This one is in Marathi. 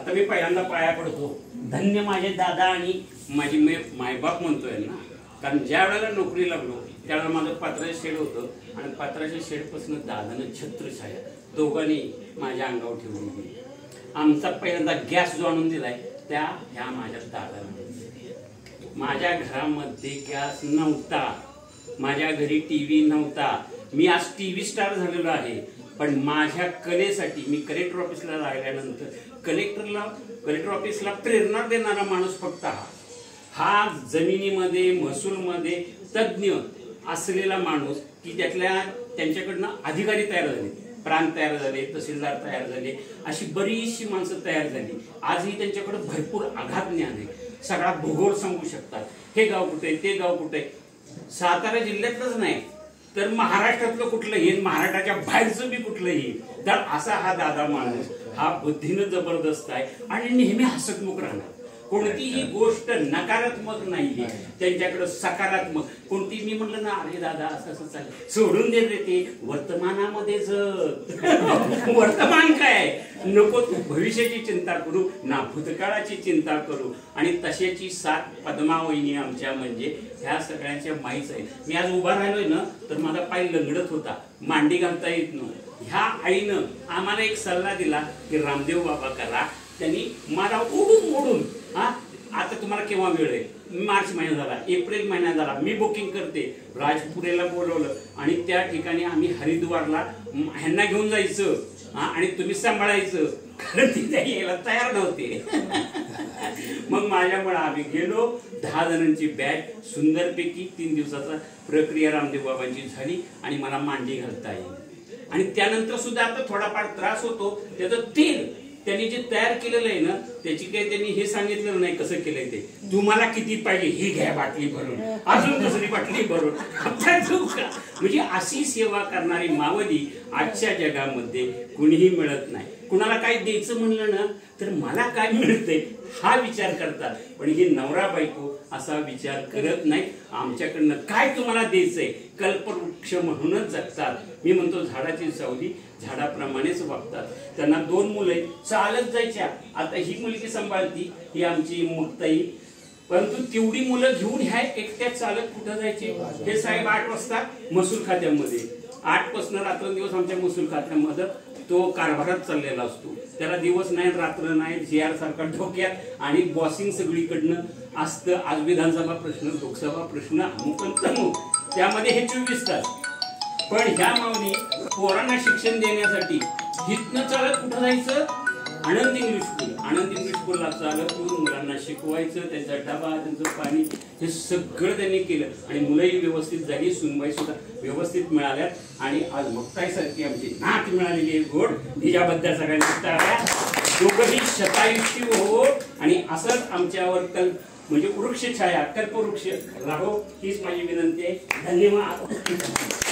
आता मी पहिल्यांदा पाया पडतो, धन्य माझे दादा आणि माझी मायबाप म्हणतोय ना, कारण ज्या वेळेला नोकरी लागलो त्यावेळेला माझं पत्र्याचं शेड होतं आणि पत्र्याच्या शेडपासून दादानं छत्रछाया दोघांनी माझ्या अंगावर ठेवून दिली. आमचा पहिल्यांदा गॅस जो आणून दिलाय त्या ह्या माझ्या दादाने. माझ्या घरामध्ये गॅस नव्हता, माझ्या घरी टीव्ही नव्हता. मी आज टीव्ही स्टार झालेलो आहे, पण माझ्या कलेसाठी मी कलेक्टर ऑफिसला लागल्यानंतर कलेक्टर ऑफिसला प्रेरणा देणारा माणूस फक्त हा जमिनीमध्ये महसूलमध्ये तज्ञ असलेला माणूस की त्यांच्याकडनं अधिकारी तयार झाले, प्रांत तयार झाले, तहसीलदार तयार झाले, अशी बरीचशी माणसं तयार झाली. आजही त्यांच्याकडे भरपूर आघात ज्ञान आहे, सगळा भूगोल सांगू शकतात. हे गाव कुठे आहे, ते गाव कुठे आहे. सातारा जिल्ह्यातलंच नाही तर महाराष्ट्रातलं कुठलंही, महाराष्ट्राच्या बाहेरचं बी कुठलंही, तर असा हा दादा माणूस हा बुद्धीनं जबरदस्त आहे आणि नेहमी हसतमुख राहणार. कोणतीही गोष्ट नकारात्मक नाहीये त्यांच्याकडे, सकारात्मक. कोणती मी म्हटलं ना, अरे दादा असं असं चालेल, सोडून दे रे ते, वर्तमानामध्ये वर्तमान काय नको, तू भविष्याची चिंता करू ना भूतकाळाची चिंता करू. आणि तशाची साथ पद्मावहिनी आमच्या म्हणजे ह्या सगळ्यांच्या माईच आहे. मी आज उभा राहिलोय ना तर माझा पाय लंगडत होता, मांडी घालता येत नव्हतं. ह्या आईनं आम्हाला एक सल्ला दिला की रामदेव बाबा करा. त्यांनी मला ओढून आता तुम्हाला केव्हा वेळ आहे, मार्च महिना झाला, एप्रिल महिना झाला, मी बुकिंग करते. राजपुरेला बोलवलं आणि त्या ठिकाणी आम्ही हरिद्वारला ह्यांना घेऊन जायचं आणि तुम्ही सांभाळायचं, कारण तिथे यायला तयार नव्हते. मग माझ्यामुळे आम्ही गेलो. 10 जणांची बॅग सुंदरपैकी 3 दिवसाचा प्रक्रिया रामदेव बाबांची झाली आणि मला मांडी घालता येईल. आणि त्यानंतर सुद्धा आता थोडाफार त्रास होतो. त्याचं तेल त्यांनी जे तयार केलेलं आहे ना, त्याची काही त्यांनी हे सांगितलं नाही कसं केलंय ते. तुम्हाला किती पाहिजे ही घ्या बाटली भरून, अजून दुसरी बाटली भरून. म्हणजे अशी सेवा करणारी मावली आजच्या जगामध्ये कुणीही मिळत नाही. कुणाला काय द्यायचं म्हणलं ना तर मला काय मिळतंय हा विचार करतात, पण ही नवरा बायको असा विचार करत नाही. आमच्याकडनं काय तुम्हाला द्यायचंय, कल्पवृक्ष म्हणूनच जगतात. मी म्हणतो झाडाची सावली झाडाप्रमाणेच वागतात. त्यांना 2 मुलं चालत जायच्या. आता ही मुलगी सांभाळती, ही आमची मुक्ताई. परंतु तेवढी मुलं घेऊन ह्या एकट्या चालत कुठं जायचे. हे साहेब 8 वाजता महसूल खात्यामध्ये, 8 पासून रात्रंदिवस आमच्या महसूल खात्यामध्ये तो कारभारात चाललेला असतो. त्याला दिवस नाही रात्र नाही, GR सारखा डोक्यात आणि बॉसिंग सगळीकडनं असतं. आज विधानसभा प्रश्न, लोकसभा प्रश्न, अमुक तमुक, त्यामध्ये हे 24 तास. पण ह्या माऊली पोरांना शिक्षण देण्यासाठी हितनं चालत कुठं जायचं, आनंद इंग्लिश स्कूल. आनंद इंग्लिश स्कूलला चालत येऊन मुलांना शिकवायचं, त्यांचा डबा, त्यांचं पाणी, हे सगळं त्यांनी केलं. आणि मुलंही व्यवस्थित झाली, सुनबाई सुद्धा व्यवस्थित मिळाल्या. आणि आज मुक्ताईसारखी आमची नात मिळालेली आहे गोड, तिच्याबद्दल सगळ्यांनी टाळ्या. दोघंही शतायुषी हो आणि असंच आमच्यावर म्हणजे वृक्ष छाया, कल्पवृक्ष राहो हीच माझी विनंती आहे. धन्यवाद.